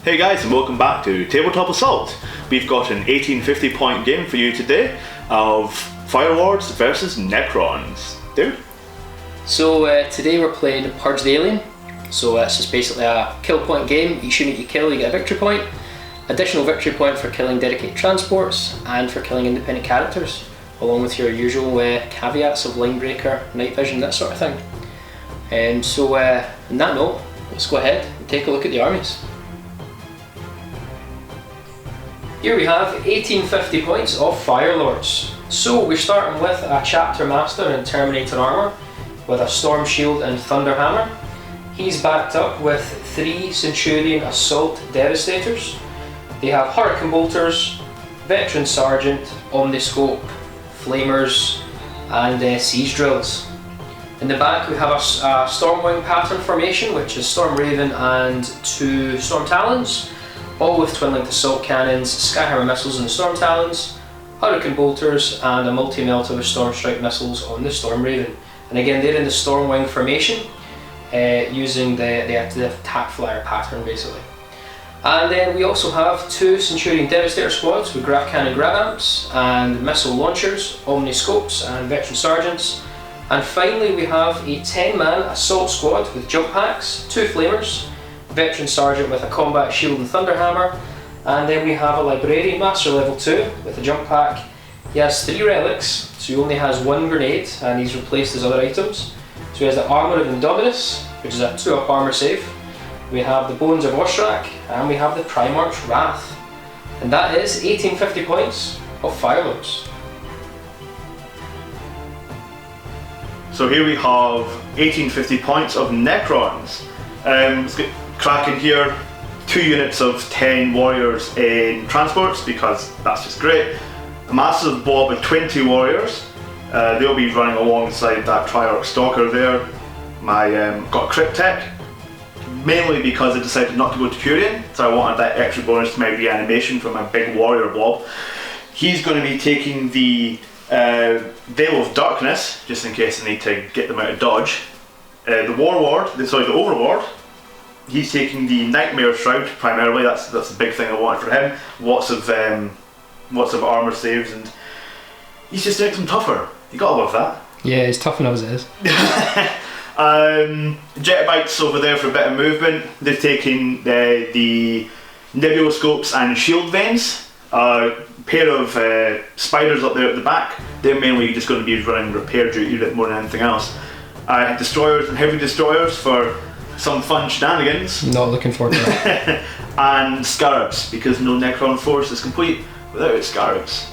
Hey guys, and welcome back to Tabletop Assault. We've got an 1850 point game for you today of Fire Lords versus Necrons. Dude? So today we're playing Purge the Alien. So it's just basically a kill point game. Each unit you kill, you get a victory point. Additional victory point for killing dedicated transports and for killing independent characters, along with your usual caveats of line breaker, night vision, that sort of thing. And so on that note, let's go ahead and take a look at the armies. Here we have 1850 points of Fire Lords. So we're starting with a Chapter Master in Terminator armour with a Storm Shield and Thunder Hammer. He's backed up with 3 Centurion Assault Devastators. They have Hurricane Bolters, Veteran Sergeant, Omniscope, Flamers and Siege Drills. In the back we have a Stormwing pattern formation, which is Storm Raven and 2 Storm Talons, all with twin-linked assault cannons, Skyhammer missiles on the Storm Talons, Hurricane Bolters and a multi-melt of Storm Strike missiles on the Storm Raven. And again, they're in the Stormwing formation, using the attack flyer pattern basically. And then we also have 2 Centurion Devastator squads with Grav Cannon Grav Amps and missile launchers, Omniscopes and Veteran Sergeants. And finally we have a 10-man assault squad with jump packs, 2 Flamers, Veteran Sergeant with a Combat Shield and Thunder Hammer, and then we have a Librarian Master level 2 with a jump pack. He has 3 relics, so he only has 1 grenade and he's replaced his other items. So he has the Armour of Indominus, which is a 2-up armour save. We have the Bones of Oshrak, and we have the Primarch's Wrath. And that is 1850 points of Fire Lords. So here we have 1850 points of Necrons. Let's get cracking here. 2 units of 10 warriors in transports, because that's just great. A massive blob of 20 warriors. They'll be running alongside that Triarch Stalker there. Got a Crypt Tech, mainly because I decided not to go to Curian, so I wanted that extra bonus to my reanimation from my big warrior blob. He's going to be taking the Veil of Darkness, just in case I need to get them out of dodge. The Overlord, he's taking the Nightmare Shroud primarily. That's the big thing I wanted for him. Lots of armor saves, and he's just making them tougher. You gotta love that. Yeah, he's tough enough as it is. Jetabites over there for a bit of movement. They've taken the Nebuloscopes and Shield Veins. Pair of spiders up there at the back. They're mainly just going to be running repair duty a bit more than anything else. Destroyers and heavy destroyers for some fun shenanigans. Not looking forward to that. And Scarabs, because no Necron force is complete without its Scarabs.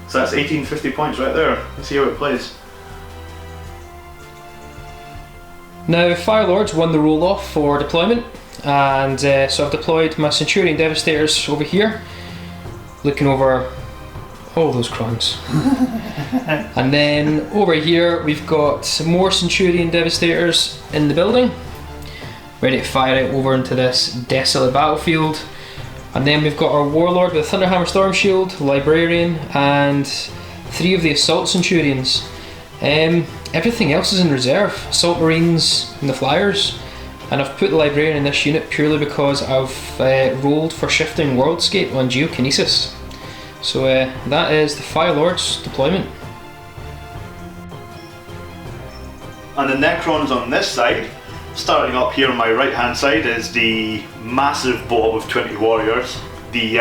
So that's 1850 points right there. Let's see how it plays. Now Fire Lords won the roll off for deployment, and so I've deployed my Centurion Devastators over here, looking over all those crowns. And then over here we've got some more Centurion Devastators in the building, ready to fire it over into this desolate battlefield. And then we've got our Warlord with Thunderhammer Storm Shield, Librarian, and 3 of the Assault Centurions. Everything else is in reserve, Assault Marines and the Flyers. And I've put the Librarian in this unit purely because I've rolled for Shifting Worldscape on Geokinesis. So that is the Fire Lords deployment. And the Necrons on this side, starting up here on my right hand side, is the massive blob of 20 warriors. The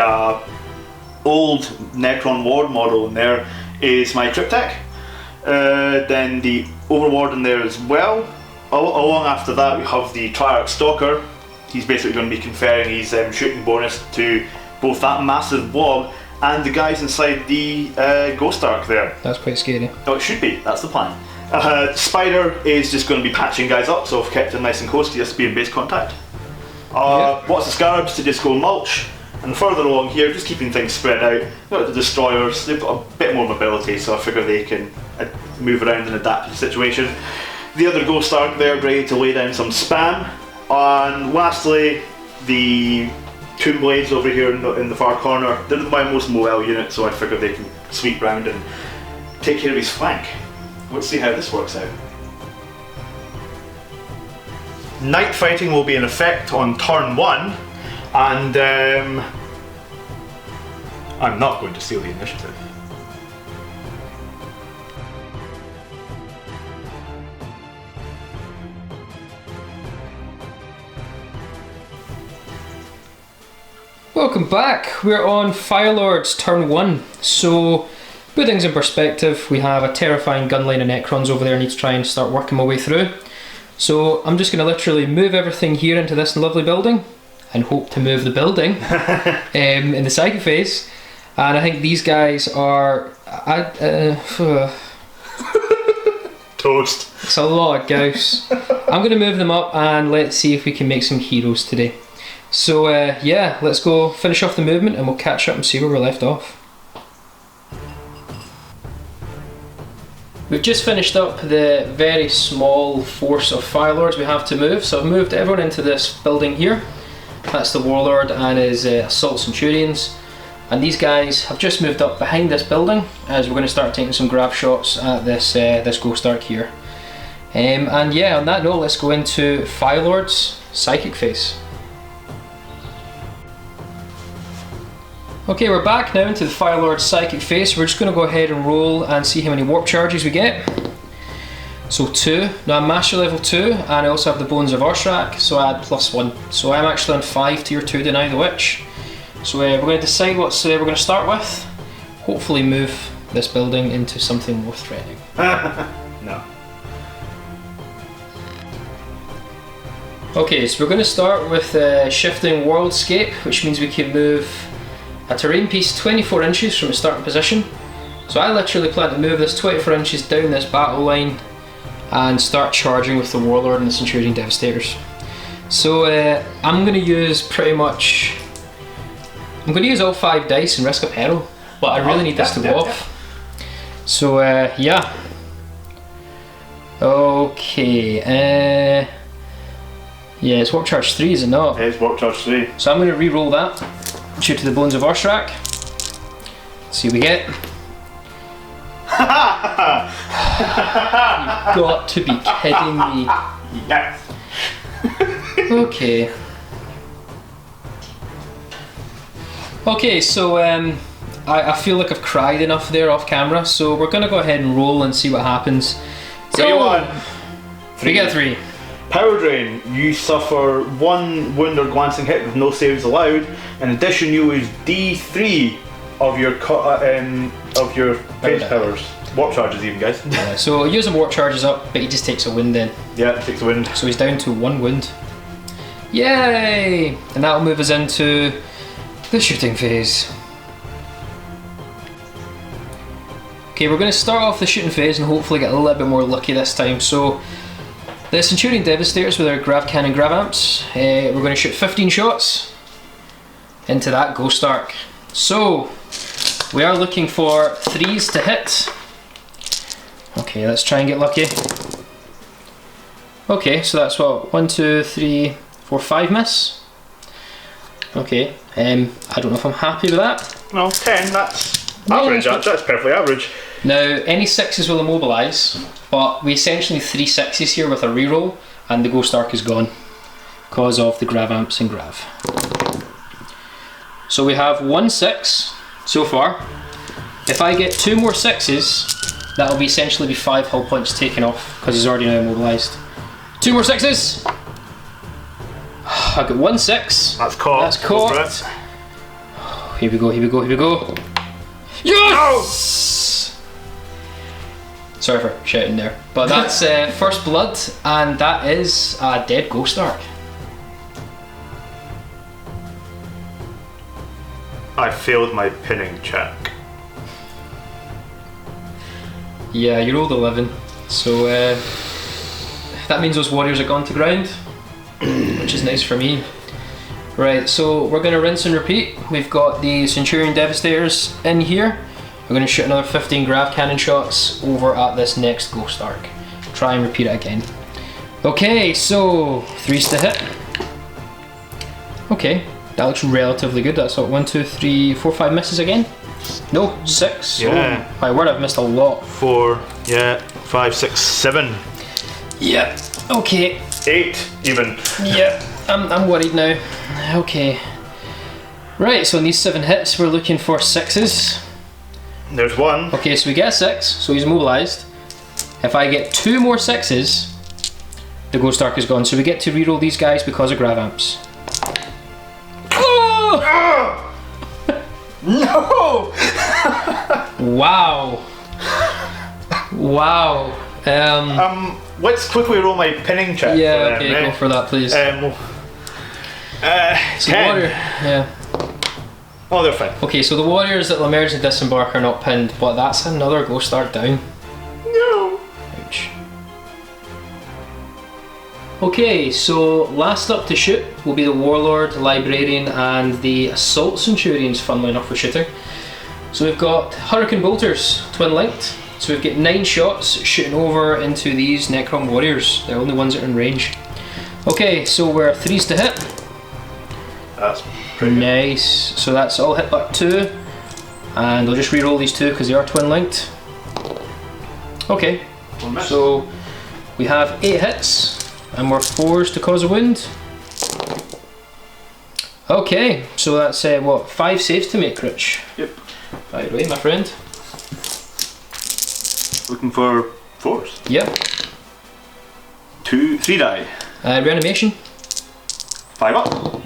old Necron Ward model in there is my Crypt Tech. Then the Overlord in there as well. Along after that we have the Triarch Stalker. He's basically going to be conferring his shooting bonus to both that massive blob and the guys inside the Ghost Ark there. That's quite scary. Oh, it should be, that's the plan. Spider is just going to be patching guys up, so I've kept him nice and close. He has to be in base contact. What's the Scarabs to just go mulch, and further along here, just keeping things spread out. You've got the Destroyers, they've got a bit more mobility, so I figure they can move around and adapt to the situation. The other Ghost Ark there, ready to lay down some spam. And lastly, the Tomb Blades over here in the far corner. They're my most mobile unit, so I figured they can sweep round and take care of his flank. Let's see how this works out. Night fighting will be in effect on turn 1, And I'm not going to steal the initiative. Welcome back. We're on Firelords turn 1. So, put things in perspective, we have a terrifying gun line of Necrons over there I need to try and start working my way through. So I'm just going to literally move everything here into this lovely building and hope to move the building in the psychic phase. And I think these guys are... Toast. It's a lot of gauss. I'm going to move them up and let's see if we can make some heroes today. So yeah, let's go finish off the movement and we'll catch up and see where we're left off. We've just finished up the very small force of Firelords we have to move, so I've moved everyone into this building here. That's the Warlord and his Assault Centurions. And these guys have just moved up behind this building as we're going to start taking some grab shots at this this Ghost Arc here. And yeah, on that note, let's go into Firelord's Psychic Phase. Okay, we're back now into the Firelord's Psychic Phase. We're just going to go ahead and roll and see how many warp charges we get. So 2. Now I'm Master level 2 and I also have the Bones of Urshrak, so I add +1. So I'm actually on 5 tier 2 Deny the Witch. So we're going to decide what we're going to start with. Hopefully move this building into something more threatening. No. Okay, so we're going to start with Shifting Worldscape, which means we can move a terrain piece 24 inches from its starting position. So I literally plan to move this 24 inches down this battle line and start charging with the Warlord and the Centurion Devastators. So I'm going to use all 5 dice and risk a peril, but I really need this to go off. So yeah. Okay. Yeah, it's warp charge 3, is it not? It's warp charge 3. So I'm going to re-roll that. Shoot to the Bones of Urshrak. See what we get. You've got to be kidding me. Yes. Okay. Okay, so I feel like I've cried enough there off camera, so we're going to go ahead and roll and see what happens. 3, 1. We get 3. Power drain. You suffer 1 wound or glancing hit with no saves allowed. In addition, you lose D3 of your phase powers. Warp charges, even, guys. Yeah, so using warp charges up, but he just takes a wound then. Yeah, takes a wound. So he's down to 1 wound. Yay! And that'll move us into the shooting phase. Okay, we're going to start off the shooting phase and hopefully get a little bit more lucky this time. So the Centurion Devastators with their grav cannon grav amps, we're going to shoot 15 shots into that Ghost Arc. So we are looking for 3s to hit. Okay, let's try and get lucky. Okay, so that's what, 1, 2, 3, 4, 5 miss. Okay, I don't know if I'm happy with that. No, 10, that's average, that's perfectly average. Now, any 6s will immobilise, but we essentially 3 6s here with a reroll, and the Ghost Arc is gone because of the grav amps and grav. So we have 1 6 so far. If I get 2 more 6s, that'll essentially be 5 hull points taken off because he's already now immobilised. 2 more 6s! I got 1 6. That's caught. That's caught. Here we go, here we go, here we go. Yes! Sorry for shouting there. But that's first blood, and that is a dead Ghost Arc. I failed my pinning check. Yeah, you rolled 11. So that means those warriors are gone to ground, which is nice for me. Right, so we're going to rinse and repeat. We've got the Centurion Devastators in here. We're going to shoot another 15 grav cannon shots over at this next Ghost Arc. Try and repeat it again. Okay, so 3s to hit. Okay, that looks relatively good. That's what, 1, 2, 3, 4, 5 misses again? No, 6. Yeah. Oh, my word, I've missed a lot. 4, yeah, 5, 6, 7. Yeah, okay. 8 even. Yeah, I'm worried now. Okay. Right, so in these 7 hits, we're looking for 6s. There's one. Okay, so we get a 6, so he's immobilised. If I get 2 more 6s, the Ghost Arc is gone. So we get to reroll these guys because of Grav Amps. Oh! No! Wow. Wow. Let's quickly roll my pinning check. Yeah, okay, go for that, please. So 10. Water. Yeah. Oh, they're fine. Okay, so the warriors that will emerge and disembark are not pinned, but that's another Ghost Arc down. No. Ouch. Okay, so last up to shoot will be the Warlord, Librarian, and the Assault Centurions, funnily enough, for shooting. So we've got Hurricane Bolters, twin linked. So we've got 9 shots shooting over into these Necron warriors. They're the only ones that are in range. Okay, so we're 3s to hit. That's pretty nice. So that's all hit but 2. And I'll just re-roll these 2 because they are twin linked. Okay, so we have 8 hits. And we're 4s to cause a wound. Okay, so that's what, 5 saves to make, Rich? Yep. Right away, my friend. Looking for 4s. Yep. 3 die. Reanimation. 5 up.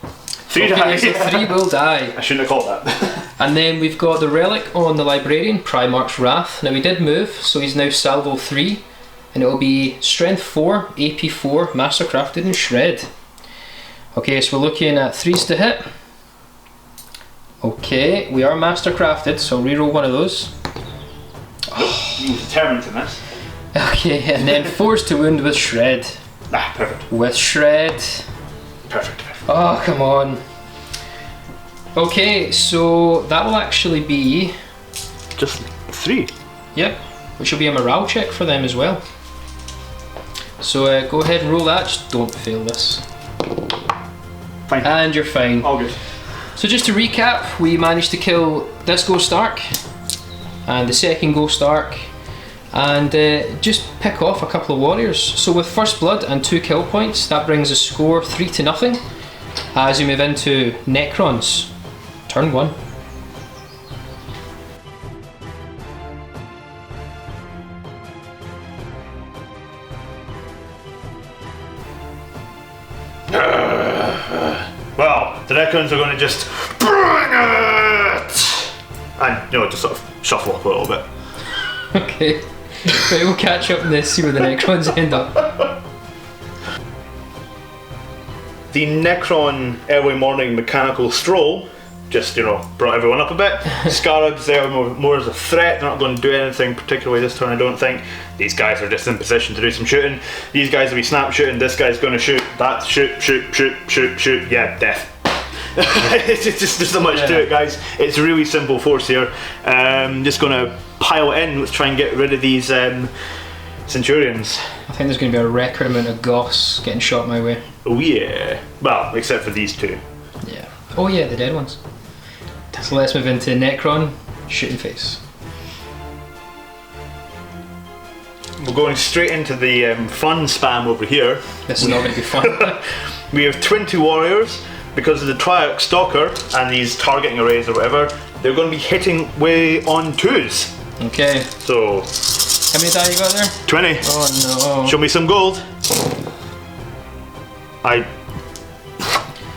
3 okay, die. So 3 will die. I shouldn't have called that. And then we've got the relic on the Librarian, Primarch's Wrath. Now we did move, so he's now salvo 3. And it will be Strength 4, AP 4, Mastercrafted and Shred. Okay, so we're looking at 3s to hit. Okay, we are Mastercrafted, so reroll one of those. You're determined in this. Okay, and then 4s to wound with Shred. Ah, perfect. With Shred. Perfect. Oh, come on. Okay, so that will actually be... Just 3. Yep, which will be a morale check for them as well. So go ahead and roll that, just don't fail this. Fine. And you're fine. All good. So just to recap, we managed to kill this Ghost Arc and the second Ghost Arc and just pick off a couple of warriors. So with first blood and 2 kill points, that brings the score 3-0 as we move into Necrons. Turn 1. Well, the Necrons are going to just bring it, and just sort of shuffle up a little bit. Okay, right, we'll catch up in this, see where the Necrons end up. The Necron early morning mechanical stroll just, brought everyone up a bit. Scarab's there more as a threat. They're not going to do anything particularly this turn, I don't think. These guys are just in position to do some shooting. These guys will be snap shooting. This guy's going to shoot. That shoot. Yeah, death. There's not much to it, guys. It's a really simple force here. Just going to pile it in. Let's try and get rid of these Centurions. I think there's going to be a record amount of Goths getting shot my way. Oh yeah. Well, except for these 2. Yeah. Oh yeah, the dead ones. So let's move into Necron, shooting face. We're going straight into the fun spam over here. This is not going to be fun. We have 20 warriors. Because of the Triarch Stalker and these targeting arrays or whatever, they're going to be hitting way on 2s. Okay. So... How many die you got there? 20. Oh no. Show me some gold.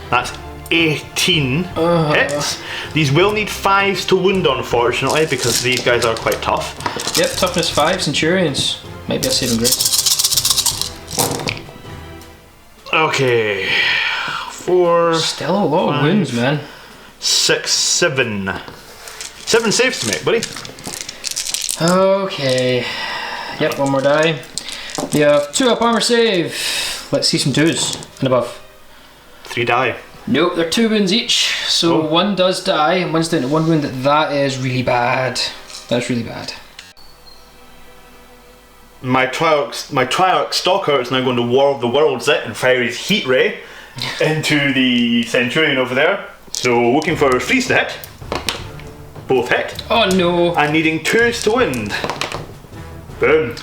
That's 18 hits. These will need 5s to wound, unfortunately, because these guys are quite tough. Yep, toughness 5, Centurions. Might be a saving grace. Okay. 4. Still a lot of wounds, man. 6, 7. 7 saves to make, buddy. Okay. Yep, one more die. We have 2 up armor save. Let's see some 2s and above. 3 die. Nope, they're 2 wounds each. So 1 does die and 1's down to 1 wound. That is really bad. That's really bad. My Triarch Stalker is now going to War of the Worlds it and fire his heat ray into the Centurion over there. So looking for 3s to hit. Both hit. Oh no. And needing 2s to wound. Boom.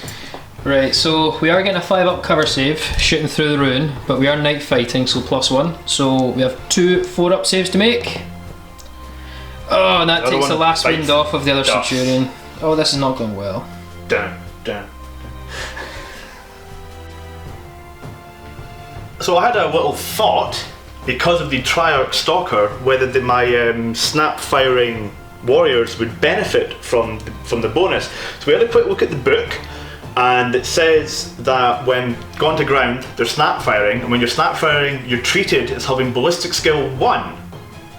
Right, so we are getting a 5-up cover save, shooting through the ruin, but we are night fighting, so +1. So we have 2 4-up saves to make. Oh, and that The other takes the one last bites wind off of the other dust. Centurion. Oh, this is not going well. Dun, dun. So I had a little thought, because of the Triarch Stalker, whether my snap firing warriors would benefit from the bonus. So we had a quick look at the book, and it says that when gone to ground, they're snap firing, and when you're snap firing, you're treated as having ballistic skill 1.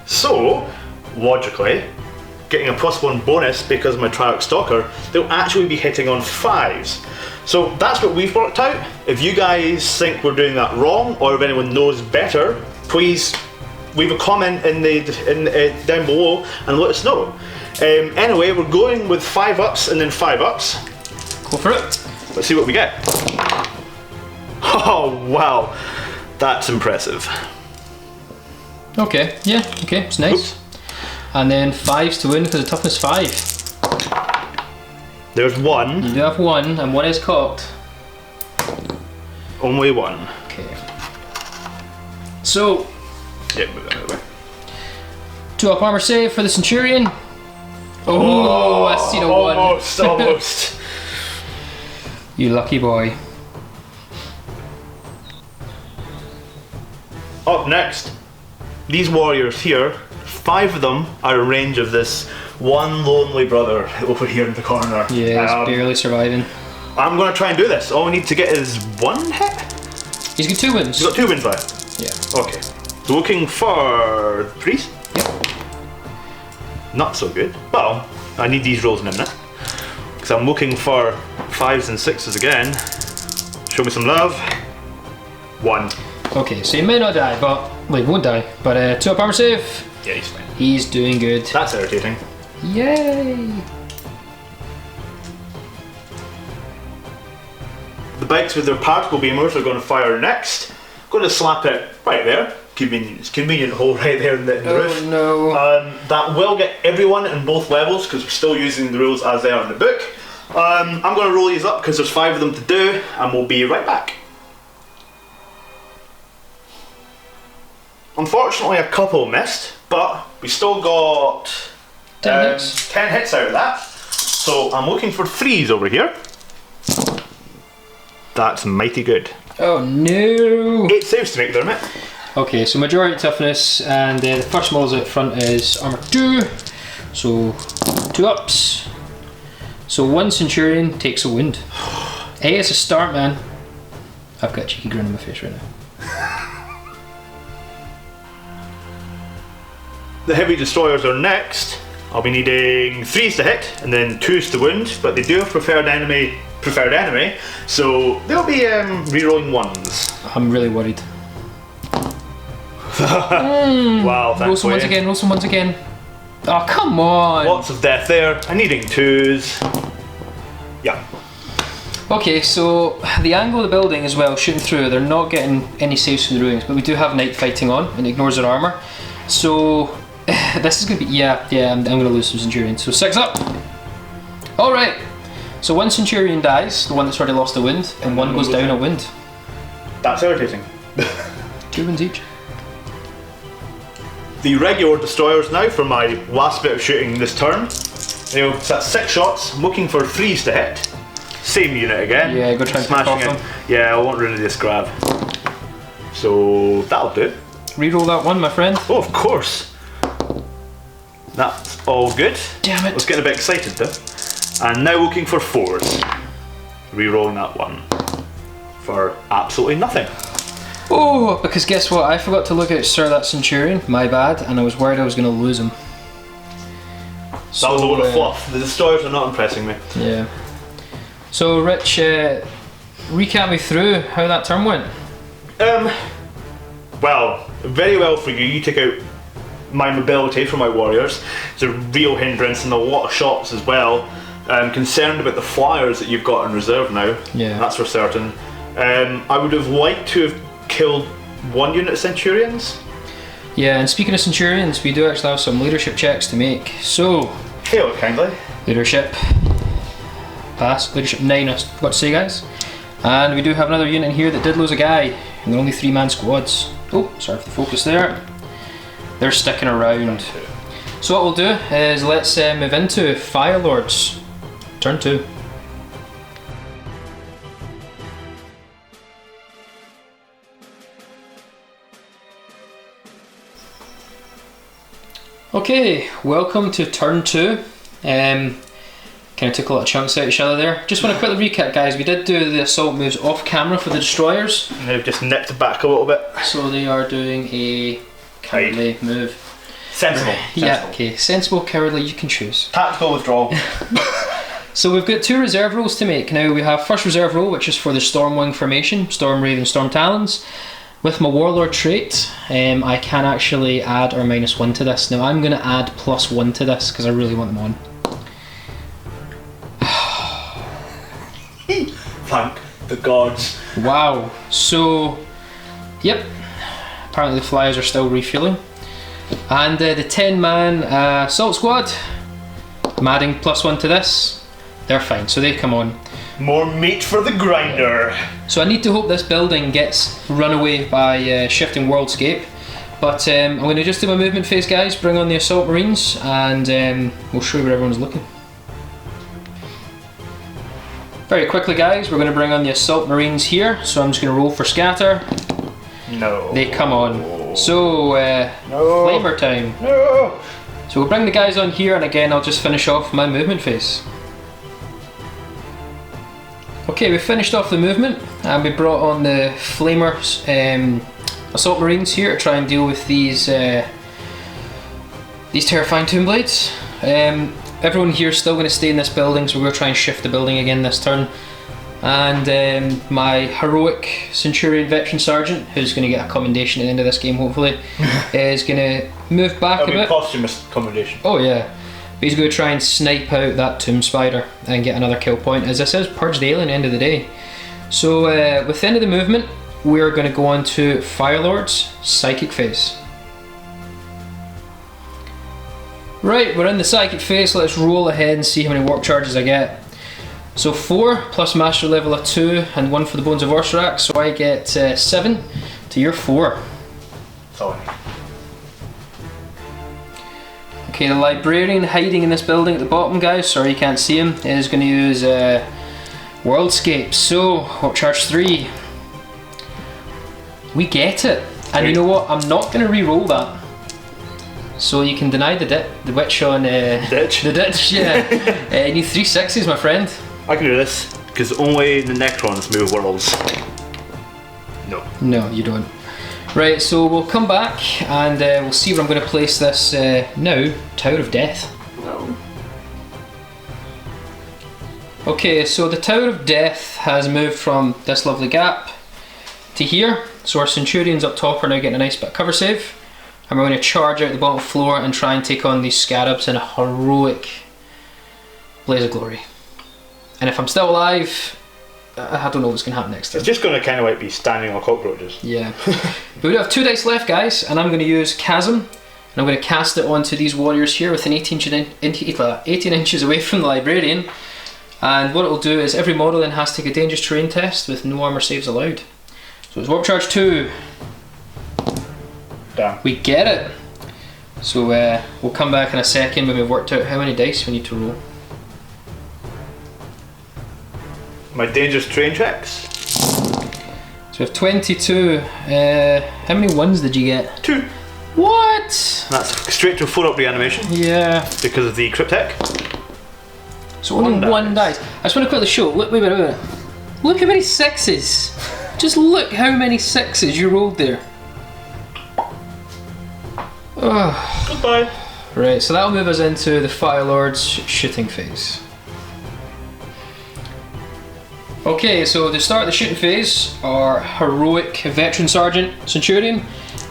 So, logically, getting a +1 bonus because of my Triarch Stalker, they'll actually be hitting on 5s. So that's what we've worked out. If you guys think we're doing that wrong, or if anyone knows better, please leave a comment down below and let us know. Anyway, we're going with 5-ups and then 5-ups. Go for it. Let's see what we get. Oh wow, that's impressive. Okay, yeah, okay, it's nice. Oops. And then 5s to win because of toughness 5. There's 1. You do have 1, and 1 is cocked. Only 1. Okay. So, Yeah, move that way. 2-up armor save for the Centurion. Oh, I seen a 1. Almost. You lucky boy. Up next, these warriors here, 5 of them are in range of this one lonely brother over here in the corner. Yeah, he's barely surviving. I'm going to try and do this. All we need to get is 1 hit. He's got 2 wins. He's got 2 wins, right? Yeah. Okay. So looking for 3s? Yep. Not so good. Well, I need these rolls in a minute. Because I'm looking for 5s and 6s again. Show me some love. 1. Okay, so he may not die, but well, he won't die. But 2-up armor save. Yeah, he's fine. He's doing good. That's irritating. Yay! The bikes with their particle beamers are going to fire next. Going to slap it right there. Convenient hole right there in the roof. Oh no. That will get everyone in both levels because we're still using the rules as they are in the book. I'm going to roll these up because there's 5 of them to do, and we'll be right back. Unfortunately, a couple missed, but we still got 10 hits. 10 hits out of that. So I'm looking for 3s over here. That's mighty good. Oh no! 8 saves to make there, mate. Okay, so majority toughness, and the first models out front is armor 2. So 2-ups. So 1 Centurion takes a wound. Hey, it's a start, man. I've got a cheeky grin on my face right now. The heavy destroyers are next. I'll be needing 3s to hit and then 2s to wound, but they do have preferred enemy, so they'll be re-rolling 1s. I'm really worried. Wow, Roll some ones thankfully. again, roll some ones again. Oh, come on! Lots of death there. I'm needing 2s. Yeah. Okay, so the angle of the building as well, shooting through, they're not getting any saves from the ruins, but we do have night fighting on, and it ignores their armor. So, this is going to be, I'm going to lose some Centurions. So 6 up! Alright, so 1 Centurion dies, the one that's already lost a wind, and 1 goes down a wind. That's irritating. 2 wins each. The regular destroyers now for my last bit of shooting this turn. That's 6 shots. I'm looking for 3s to hit. Same unit again. Yeah, go try and pick off smashing them. it. Yeah, I want rid of this grab. So that'll do. Reroll that 1, my friend. Oh, of course. That's all good. Damn it. I was getting a bit excited though. And now looking for 4s. Rerolling that 1 for absolutely nothing. Oh, because guess what? I forgot to look at that Centurion. My bad, and I was worried I was going to lose him. That was a lot of fluff. The destroyers are not impressing me. Yeah. So, Rich, recap me through how that turn went. Well, very well for you. You took out my mobility for my warriors. It's a real hindrance and a lot of shots as well. I'm concerned about the flyers that you've got in reserve now. Yeah. That's for certain. I would have liked to have killed 1 unit of Centurions. Yeah, and speaking of Centurions, we do actually have some leadership checks to make. So, Hail it kindly. leadership. Pass. Leadership 9, I forgot to say, guys. And we do have another unit in here that did lose a guy, and they're only 3-man squads. Oh, sorry for the focus there. They're sticking around. So what we'll do is let's move into Fire Lords. Turn 2. Okay, welcome to turn 2. Kind of took a lot of chunks out of each other there. Just want to quickly recap, guys. We did do the assault moves off camera for the destroyers. And they've just nipped back a little bit. So they are doing a cowardly move. Sensible. Yeah, okay. Sensible, cowardly, you can choose. Tactical withdrawal. So we've got 2 reserve rolls to make. Now we have first reserve roll, which is for the Stormwing formation, Storm Raven, Storm Talons. With my Warlord trait, I can actually add or -1 to this. Now I'm going to add +1 to this because I really want them on. Thank the gods. Wow. So, yep. Apparently the flyers are still refueling. And the 10-man assault squad, I'm adding +1 to this. They're fine, so they come on. More meat for the grinder. So I need to hope this building gets run away by shifting worldscape. But I'm going to just do my movement phase, guys, bring on the assault marines, and we'll show you where everyone's looking. Very quickly, guys, we're going to bring on the assault marines here. So I'm just going to roll for scatter. No. They come on. So, no. flamer time. No. So we'll bring the guys on here, and again I'll just finish off my movement phase. Okay, we finished off the movement, and we brought on the flamers, assault marines here to try and deal with these terrifying tomb blades. Everyone here is still going to stay in this building, so we're going to try and shift the building again this turn. And my heroic Centurion Veteran Sergeant, who's going to get a commendation at the end of this game hopefully, is going to move back a bit. Posthumous commendation. Oh yeah. But he's going to try and snipe out that Tomb Spider and get another kill point. As this is Purge the Alien, end of the day. So with the end of the movement, we're going to go on to Fire Lord's Psychic phase. Right, we're in the Psychic phase. Let's roll ahead and see how many warp charges I get. So 4 plus Master level of 2 and 1 for the Bones of Orsorak, so I get 7 to your 4. Sorry. Okay, the Librarian hiding in this building at the bottom, guys, sorry you can't see him, is going to use Worldscape. So, warp charge 3. We get it. And you know what, I'm not going to re-roll that. So you can deny the witch on ditch. The ditch, yeah. You need 3 6s, my friend. I can do this, because only the Necrons move worlds. No. No, you don't. Right, so we'll come back and we'll see where I'm going to place this now, Tower of Death. No. Okay, so the Tower of Death has moved from this lovely gap to here. So our Centurions up top are now getting a nice bit of cover save. And we're going to charge out the bottom floor and try and take on these Scarabs in a heroic blaze of glory. And if I'm still alive, I don't know what's going to happen next time. It's just going to kind of like be standing on cockroaches. Yeah. But we do have 2 dice left, guys, and I'm going to use Chasm. And I'm going to cast it onto these warriors here within 18 inches away from the Librarian. And what it will do is every model then has to take a dangerous terrain test with no armor saves allowed. So it's warp charge 2. Damn. We get it. So we'll come back in a second when we've worked out how many dice we need to roll. My dangerous terrain checks. So we have 22. How many 1s did you get? 2. What? That's straight to 4-up reanimation. Yeah. Because of the cryptech. So only 1 dice. I just want to quickly show. Look, wait a minute. Look how many 6s. Just look how many 6s you rolled there. Oh. Goodbye. Right, so that'll move us into the Fire Lord's shooting phase. Okay, so to start the shooting phase, our heroic Veteran Sergeant Centurion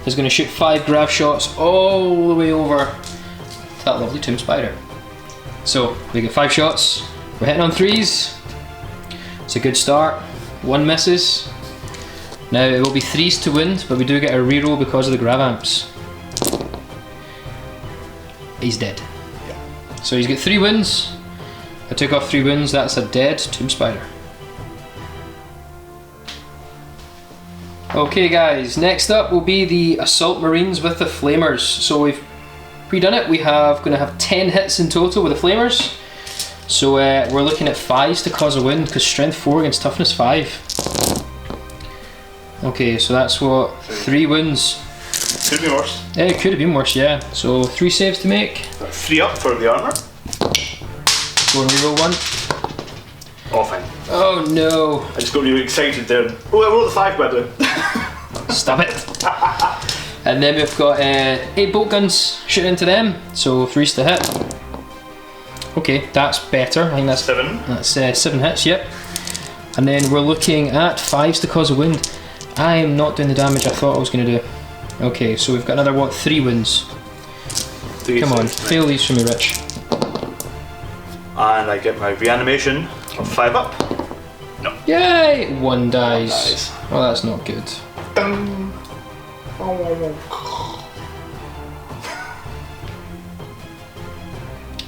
is going to shoot 5 grav shots all the way over to that lovely Tomb Spider. So we get 5 shots, we're hitting on 3s, it's a good start, 1 misses. Now it will be 3s to wound, but we do get a reroll because of the grav amps. He's dead. Yeah. So he's got 3 wounds, I took off 3 wounds, that's a dead Tomb Spider. Okay guys, next up will be the Assault Marines with the Flamers. So we've pre-done it. We have going to have 10 hits in total with the Flamers. So we're looking at 5s to cause a wound because strength 4 against toughness 5. Okay, so that's what, 3 wounds. Could be worse. Yeah, it could have been worse, yeah. So 3 saves to make. 3 up for the armour. Go and reroll 1. Oh, fine. Oh no. I just got really excited there. Oh, I rolled a 5 by the way. Stop it. And then we've got 8 bolt guns shooting into them, so 3s to hit. Okay, that's better. I think that's 7. That's 7 hits, yep. And then we're looking at 5s to cause a wound. I am not doing the damage I thought I was going to do. Okay, so we've got another, what, 3 wounds. Come on, fail these for me, Rich. And I get my reanimation of 5 up. No. Yay! 1 dies. Oh, that's not good. Dun.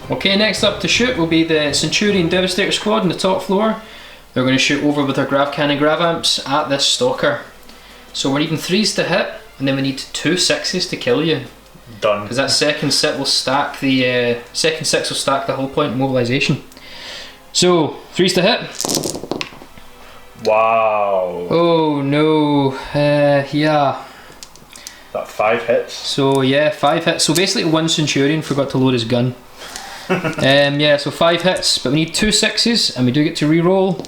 Okay, next up to shoot will be the Centurion Devastator squad on the top floor. They're going to shoot over with their grav cannon grav amps at this stalker. So we're needing 3s to hit, and then we need 2 6s to kill you. Done. Because that second 6 will stack the hull point mobilization. So 3s to hit. Wow. Oh no. Yeah. That 5 hits. So yeah, 5 hits. So basically 1 Centurion forgot to load his gun. Yeah, so 5 hits, but we need 2 6s, and we do get to re-roll.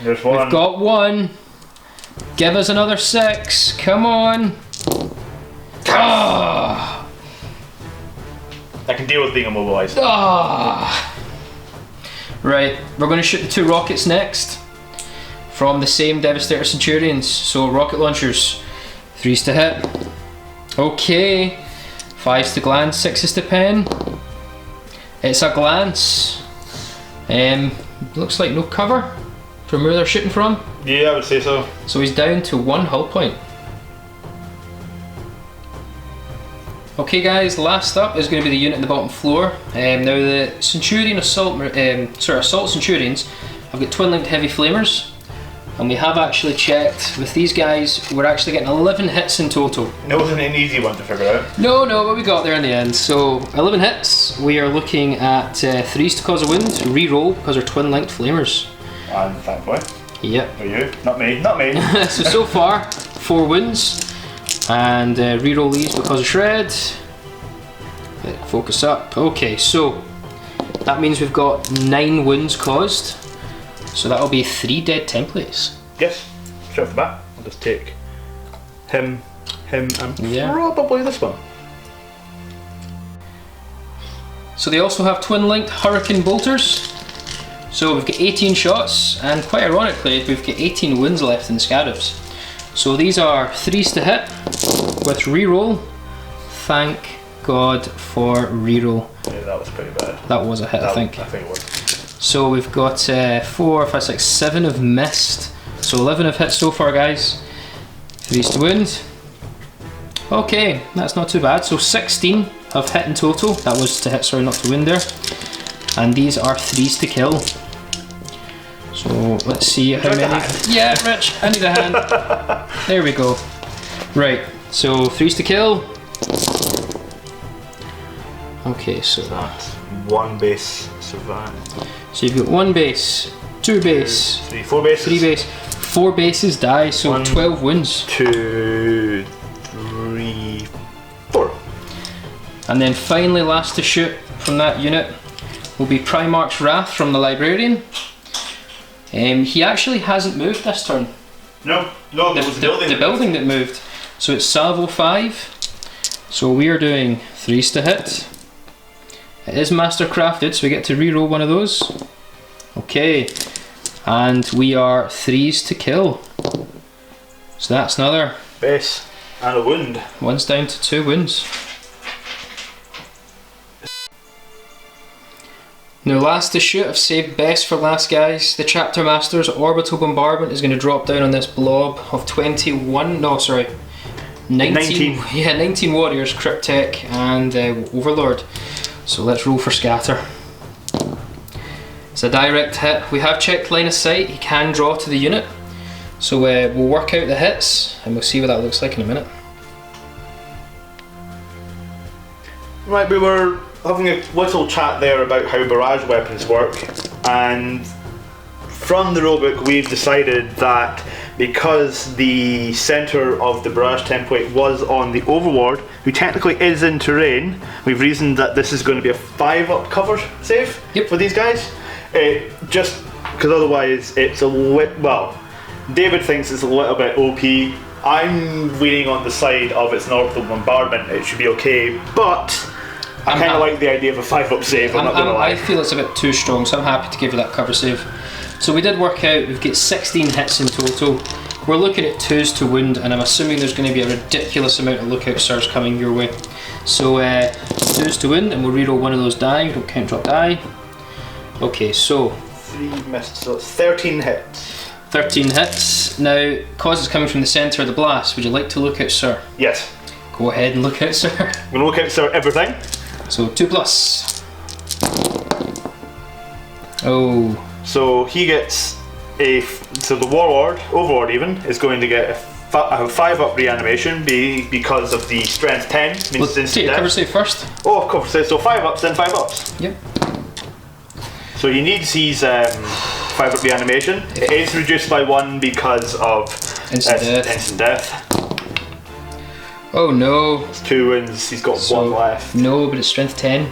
There's 1. We've got 1. Give us another 6. Come on. Ah. I can deal with being immobilized. Ah. Right, we're going to shoot the 2 rockets next from the same Devastator Centurions. So rocket launchers, 3s to hit. Okay, 5s to glance, 6s to pen. It's a glance. Looks like no cover from where they're shooting from. Yeah, I would say so. So he's down to 1 hull point. Okay guys, last up is going to be the unit on the bottom floor. Now the Centurion Assault Centurions have got twin-linked heavy flamers, and we have actually checked with these guys, we're actually getting 11 hits in total. It wasn't an easy one to figure out. No, but we got there in the end. So 11 hits, we are looking at 3s to cause a wound, re-roll because they're twin-linked flamers. And thankfully. Yep. For you, not me, not me. So far, 4 wounds. And re-roll these because of shred. Focus up. Okay, so that means we've got 9 wounds caused. So that'll be 3 dead templates. Yes, straight off the bat. I'll just take him, and Yeah. probably this one. So they also have twin-linked Hurricane Bolters. So we've got 18 shots, and quite ironically, we've got 18 wounds left in the Scarabs. So these are 3s to hit with reroll. Thank God for reroll. Yeah, that was pretty bad. That was a hit, I think. I think it was. So we've got 4, 5, 6, 7 have missed. So 11 have hit so far, guys. 3s to wound. Okay, that's not too bad. So 16 have hit in total. That was to hit, sorry, not to wound there. And these are 3s to kill. So let's see how many. Yeah, Rich, I need a hand. There we go. Right, so 3s to kill. Okay, so That's 1 base survived. So you've got 1 base, 2 base, 3, 4 bases. 3 base, 4 bases die, so 1, 12 wounds. 2, 3, 4. And then finally, last to shoot from that unit will be Primarch's Wrath from the Librarian. He actually hasn't moved this turn. No, it was The building that moved. So it's Salvo 5. So we are doing 3s to hit. It is master crafted, so we get to reroll one of those. Okay, and we are 3s to kill. So that's another base and a wound. 1's down to 2 wounds. Now last to shoot, I've saved best for last, guys. The Chapter Master's Orbital Bombardment is going to drop down on this blob of 19. Yeah, 19 warriors, Cryptek and Overlord. So let's roll for scatter. It's a direct hit. We have checked line of sight, he can draw to the unit. So we'll work out the hits and we'll see what that looks like in a minute. Right, we were having a little chat there about how barrage weapons work, and from the rulebook we've decided that because the centre of the barrage template was on the overlord, who technically is in terrain, we've reasoned that this is going to be a 5-up cover save for these guys. Just because otherwise it's a well, David thinks it's a little bit OP. I'm leaning on the side of its normal bombardment, it should be okay, but I kind of like the idea of a 5-up save, I'm not going to lie. I feel it's a bit too strong, so I'm happy to give you that cover save. So we did work out, we've got 16 hits in total. We're looking at 2s to wound, and I'm assuming there's going to be a ridiculous amount of lookout stars coming your way. So 2s to wound, and we'll reroll one of those die, we don't count drop die. Okay, so 3 missed, so it's 13 hits. 13 hits. Now, cause it's coming from the centre of the blast, would you like to look out, sir? Yes. Go ahead and look out, sir. I'm going to look out, sir, everything. So 2+. Oh. So he gets so the warlord, overlord even, is going to get a 5-up reanimation because of the strength 10. Means Let's take a cover save first. Oh, cover save, so 5-ups, then 5-ups. Yep. So he needs his 5-up reanimation. It is reduced by 1 because of instant death. Oh no. It's 2 wounds, he's got 1 left. No, but it's strength 10.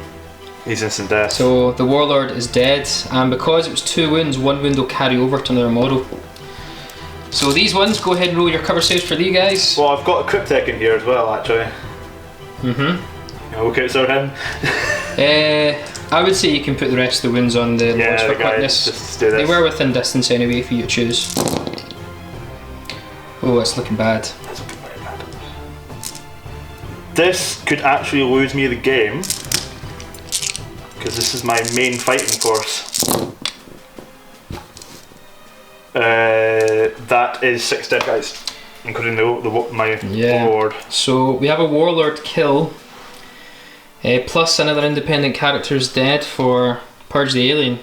He's instant death. So the warlord is dead, and because it was 2 wounds, 1 wound will carry over to another model. So these ones, go ahead and roll your cover saves for these guys. Well, I've got a cryptek in here as well, actually. Okay, so him. I would say you can put the rest of the wounds on the lords for quickness. Just do this. They were within distance anyway for you to choose. Oh, it's looking bad. That's looking very bad. This could actually lose me the game, because this is my main fighting force. That is 6 dead guys, including my warlord. So we have a warlord kill, plus another independent character is dead for Purge the Alien.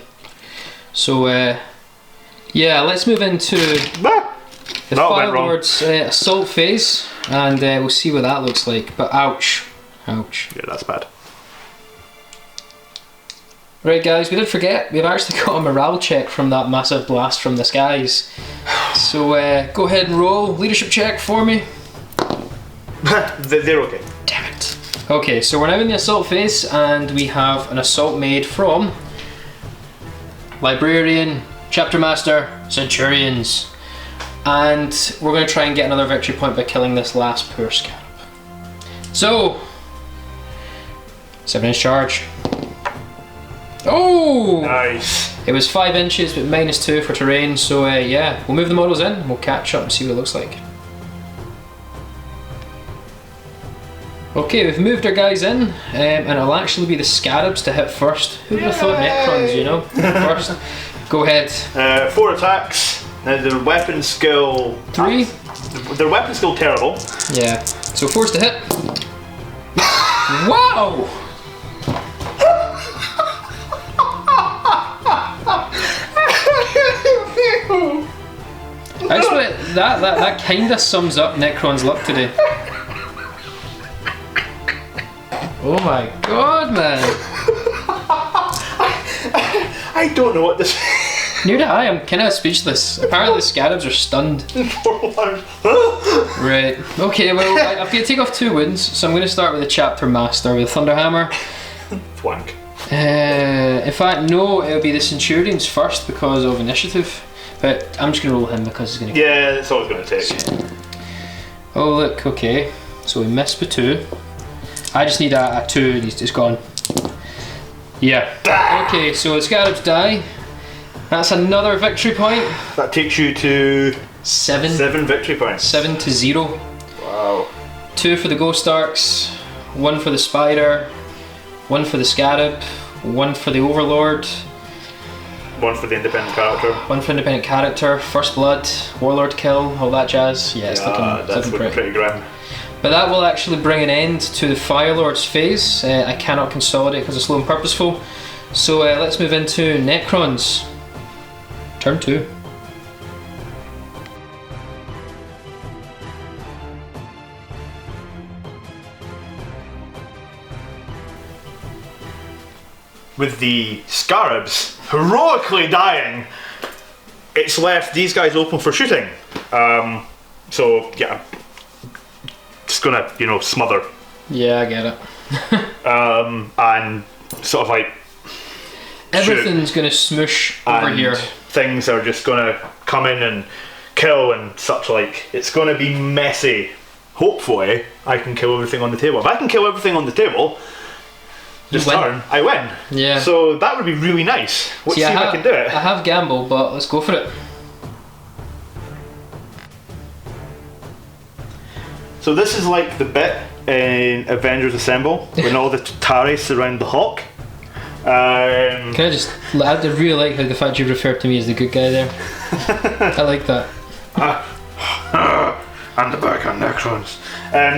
So yeah, let's move into the Fire Lord's assault phase, and we'll see what that looks like. But ouch, ouch. Yeah, that's bad. Right guys, we did forget, we've actually got a morale check from that massive blast from the skies. So go ahead and roll leadership check for me. They're okay. Damn it. Okay, so we're now in the assault phase, and we have an assault made from Librarian, Chapter Master, Centurions. And we're going to try and get another victory point by killing this last poor scarab. So, 7-inch charge. Oh! Nice. It was 5 inches, but -2 for terrain. So yeah, we'll move the models in. We'll catch up and see what it looks like. Okay, we've moved our guys in, and it'll actually be the scarabs to hit first. Who would have thought Necrons, you know? First. Go ahead. 4 attacks. Their weapon skill 3. Their weapon skill terrible. Yeah. So 4's to hit. Wow! I swear that kinda sums up Necron's luck today. Oh my god, man! I don't know what this. Near to I am kind of speechless. Apparently the scarabs are stunned. Right. Okay, well, I've got to take off 2 wounds, so I'm going to start with the Chapter Master with Thunderhammer. Flank. In fact, no, it'll be the Centurions first because of initiative. But I'm just going to roll him because he's going to... Yeah, that's all it's going to take. Oh, look, okay. So we missed with 2. I just need a 2 and it's gone. Yeah. Okay, so the scarabs die. That's another victory point. That takes you to 7. 7 victory points. 7 to 0. Wow. 2 for the Ghost Arcs, 1 for the Spider, 1 for the Scarab, 1 for the Overlord, 1 for the independent character. 1 for independent character, First Blood, Warlord kill, all that jazz. Yeah, it's looking pretty grim. But that will actually bring an end to the Fire Lord's phase. I cannot consolidate because it's slow and purposeful. So let's move into Necrons. Turn 2. with the Scarabs heroically dying, it's left these guys open for shooting. So yeah, just gonna, you know, smother. Yeah, I get it. And sort of like everything's gonna smoosh over and here. Things are just gonna come in and kill and such like. It's gonna be messy. Hopefully, I can kill everything on the table. If I can kill everything on the table this turn, I win. Yeah. So that would be really nice. Let's see if I can do it. I have gamble, but let's go for it. So this is like the bit in Avengers Assemble when all the Tari surround the Hawk. Can I just? I really like how the fact you referred to me as the good guy there. I like that. And the back on Necrons.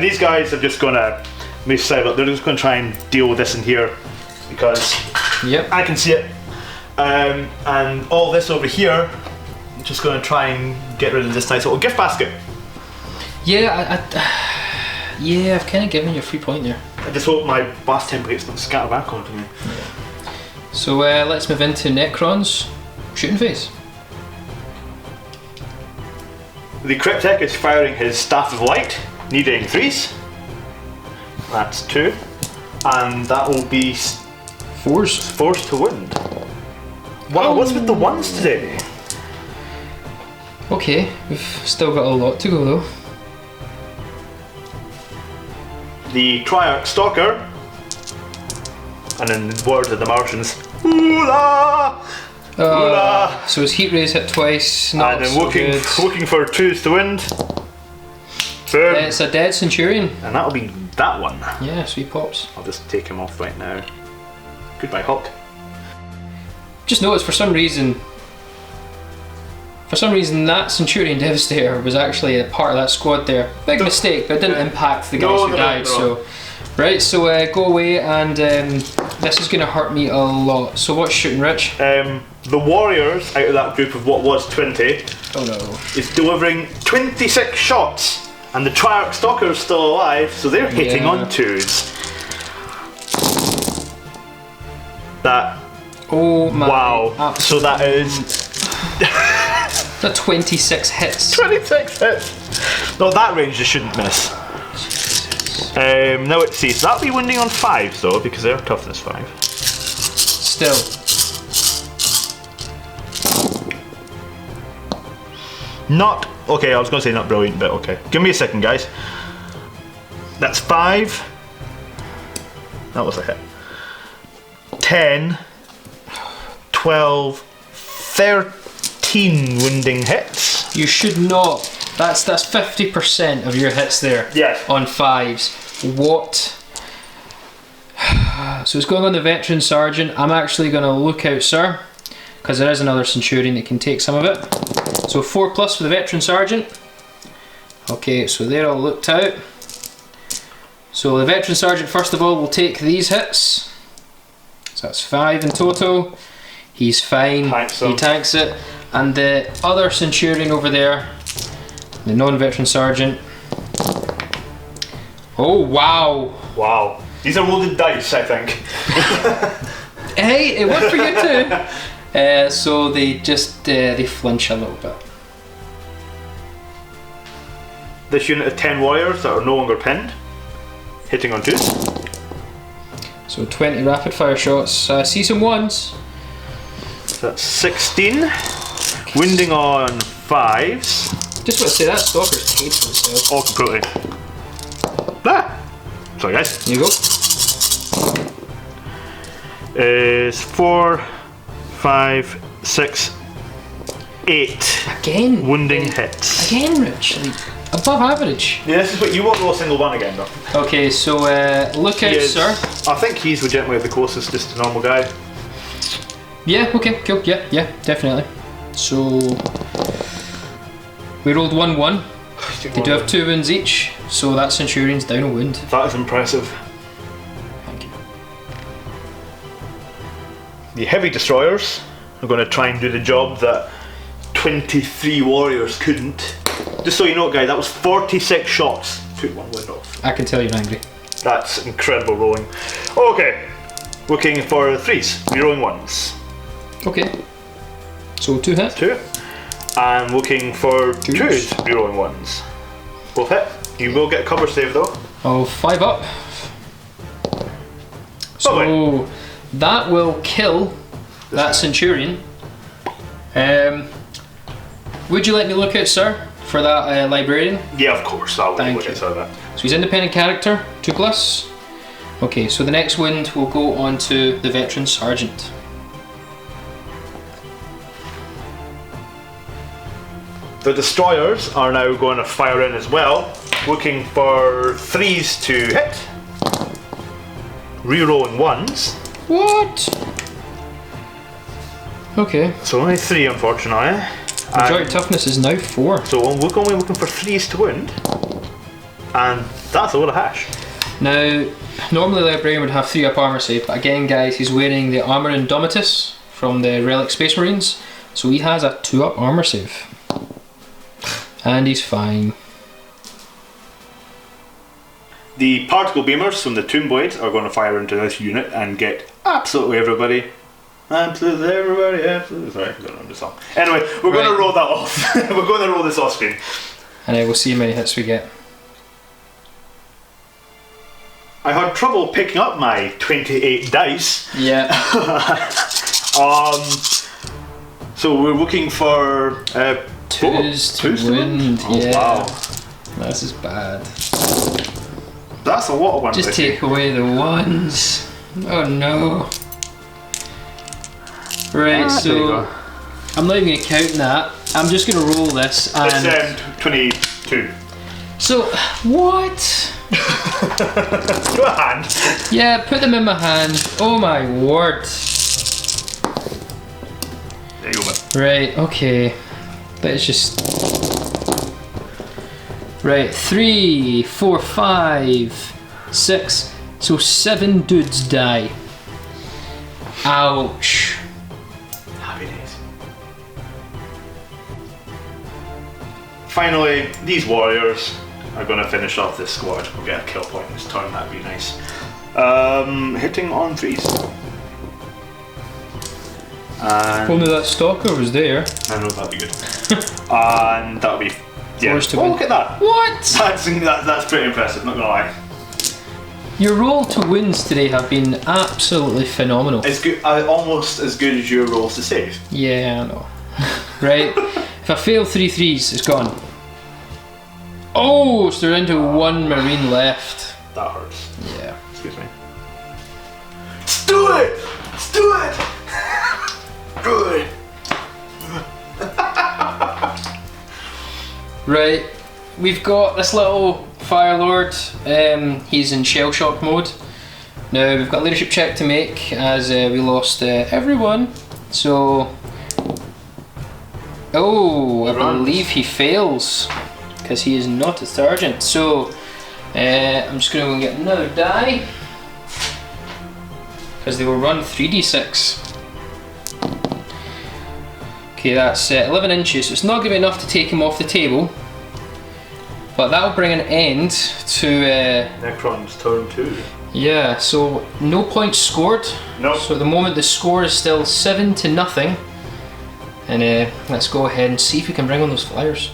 These guys are just gonna move silent. They're just gonna try and deal with this in here because I can see it. And all this over here, I'm just gonna try and get rid of this nice little gift basket. Yeah, yeah, I've kind of given you a free point there. I just hope my boss templates don't scatter back onto me. So let's move into Necron's shooting phase. The Cryptek is firing his Staff of Light, needing 3s. That's 2. And that will be 4s. 4s to wound. Wow, what's with the 1s today? Okay, we've still got a lot to go though. The Triarch Stalker, and in the words of the Martians, Oola! Oola! So his heat rays hit twice, not and then so looking good. for 2s to wound. Boom. It's a dead Centurion. And that'll be that one. Yeah, sweet pops. I'll just take him off right now. Goodbye, Hulk. Just noticed for some reason that Centurion Devastator was actually a part of that squad there. Big mistake, but it didn't impact the guys who died. So, right, so go away, and this is going to hurt me a lot. So what's shooting, Rich? The Warriors out of that group of what was 20 is delivering 26 shots, and the Triarch Stalker is still alive, so they're hitting on 2s. That. Oh my! Wow! So that is. The 26 hits. 26 hits. No, that range you shouldn't miss. Now let's see. So that'll be wounding on 5s though, because they're toughness 5. Still. Not okay. I was going to say not brilliant, but okay. Give me a second, guys. That's 5. That was a hit. 10, 12, 13 wounding hits. You should not. That's 50% of your hits there. Yes. On 5s. What? So it's going on the Veteran Sergeant. I'm actually going to look out, sir, because there is another Centurion that can take some of it. So 4+ for the Veteran Sergeant. Okay, so they're all looked out. So the Veteran Sergeant, first of all, will take these hits. So that's 5 in total. He's fine. He tanks it. And the other Centurion over there, the non-Veteran Sergeant. Oh wow! Wow. These are loaded dice, I think. Hey, it worked for you too. So they just they flinch a little bit. This unit of 10 warriors that are no longer pinned, hitting on 2s. So 20 rapid fire shots. See some 1s. So that's 16. Wounding on 5s. Just want to say that Stalker's paid for himself. Oh, completely. Ah! Sorry, guys. Here you go. Is 4, 5, 6, 8. Again. Wounding hits. Again, Rich. Like, above average. Yeah, this is what you won't roll a single one again, though. Okay, so look out, sir. I think he's legitimately the closest just to normal guy. Yeah. Okay. Cool. Yeah. Definitely. So we rolled 1-1. They do have 2 wounds each, so that Centurion's down a wound. That is impressive. Thank you. The heavy destroyers are going to try and do the job that 23 warriors couldn't. Just so you know, guys, that was 46 shots. Took 1 wound off. I can tell you're angry. That's incredible rolling. Okay, Looking for 3s, rerolling 1s. Okay. So 2 hit. 2. And looking for 2s, 2s, rerolling 1s. Both hit. You will get a cover save though. Oh, 5 up. So that will kill that Centurion. Would you let me look at, sir, for that Librarian? Yeah, of course. I'll Thank look at that. So he's independent character, 2+. Okay, so the next wound will go on to the Veteran Sergeant. The destroyers are now going to fire in as well, looking for 3s to hit, rerolling 1s. What? Okay. So only 3 unfortunately. Majority toughness is now 4. So we're only looking for 3s to wound, and that's a lot of hash. Now, normally Librarian would have 3 up armor save, but again guys, he's wearing the Armor Indomitus from the Relic Space Marines, so he has a 2 up armor save. And he's fine. The particle beamers from the Tomb Blades are going to fire into this unit and get absolutely everybody. Absolutely everybody, absolutely. Sorry, I don't know the song. Anyway, we're going to roll that off. We're going to roll this off screen. And we'll see how many hits we get. I had trouble picking up my 28 dice. Yeah. So we're looking for 2s to wound. Oh, yeah. wow. This is bad. That's a lot of ones. Just take away the 1s. Oh no. Right, so I'm not even going to count that. I'm just going to roll this and... It's 22. So, what? Go a hand. Yeah, put them in my hand. Oh my word. There you go, man. Right, okay. Let's just... Right, 3, 4, 5, 6. So 7 dudes die. Ouch. Happy days. Finally, these warriors are going to finish off this squad. We'll get a kill point this turn, that'd be nice. Hitting on 3s. And If only that stalker was there. I know that'd be good. And that'll be... Yeah. Forced to Oh, win. look at that. What? That's pretty impressive, not gonna lie. Your roll to wins today have been absolutely phenomenal. It's good, almost as good as your rolls to save. Yeah, I know. Right, if I fail 3 3s, it's gone. Oh, so they're into 1 Marine left. That hurts. Yeah. Excuse me. Let's do it! Let's do it! Good. Right, we've got this little Fire Lord. He's in shell shock mode. Now we've got a leadership check to make as we lost everyone. So, oh, I believe he fails because he is not a sergeant. So, I'm just going to go and get another die because they will run 3d6. Okay, that's 11 inches, so it's not going to be enough to take him off the table, but that will bring an end to... Necron's turn 2. Yeah, so no points scored. No. So at the moment the score is still 7-0, and let's go ahead and see if we can bring on those flyers.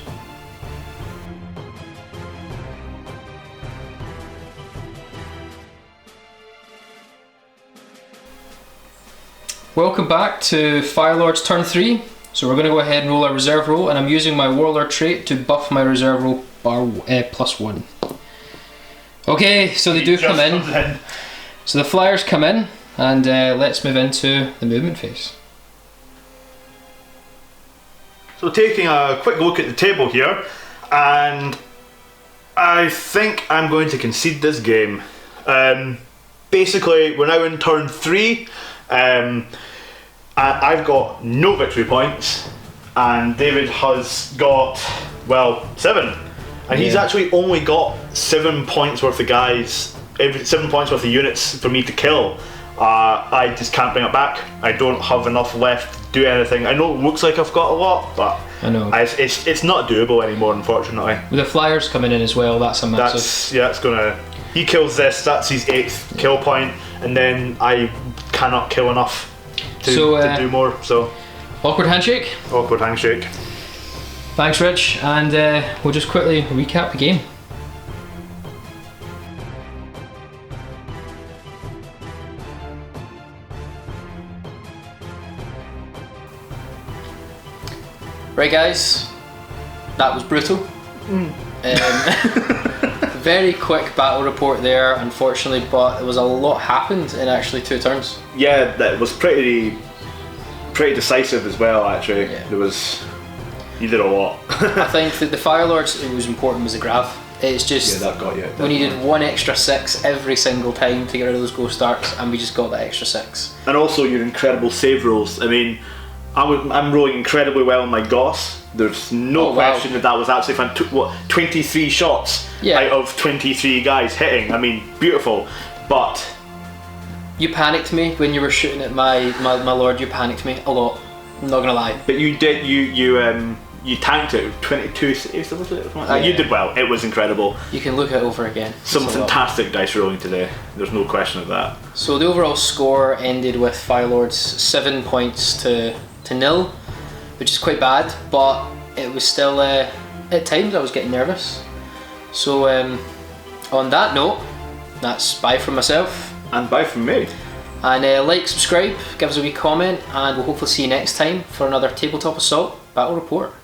Welcome back to Firelord's turn 3. So we're going to go ahead and roll our reserve roll, and I'm using my Warlord trait to buff my reserve roll bar +1. Okay, so they do come in. So the flyers come in, and let's move into the movement phase. So taking a quick look at the table here, and I think I'm going to concede this game. Basically, we're now in turn 3. I've got no victory points, and David has got, well, 7. And he's actually only got 7 points worth of guys, 7 points worth of units for me to kill. I just can't bring it back. I don't have enough left to do anything. I know it looks like I've got a lot, but I know. It's not doable anymore, unfortunately. With the flyers coming in as well, that's a massive... That's gonna... he kills this, that's his 8th kill point, and then I cannot kill enough to do more. So awkward handshake. Awkward handshake. Thanks, Rich, and we'll just quickly recap the game. Right, guys, that was brutal. Very quick battle report there, unfortunately, but there was a lot happened in actually 2 turns. Yeah, that was pretty decisive as well. Actually, there was. You did a lot. I think that the Fire Lords, it was important was the grav. It's just that got you. We needed 1 extra 6 every single time to get rid of those ghost darts, and we just got that extra 6. And also your incredible save rolls. I mean, I'm rolling incredibly well on my Goss. There's no question that was absolutely fantastic. 23 shots out of 23 guys hitting. I mean, beautiful. But you panicked me when you were shooting at my lord. You panicked me a lot. I'm not gonna lie. But you did. You tanked it. 22 saves. Was it? You did well. It was incredible. You can look it over again. Some fantastic dice rolling today. There's no question of that. So the overall score ended with Fire Lords 7 points to 0, which is quite bad, but it was still at times I was getting nervous. So on that note, that's bye from myself and bye from me. And like, subscribe, give us a wee comment, and we'll hopefully see you next time for another Tabletop Assault Battle Report.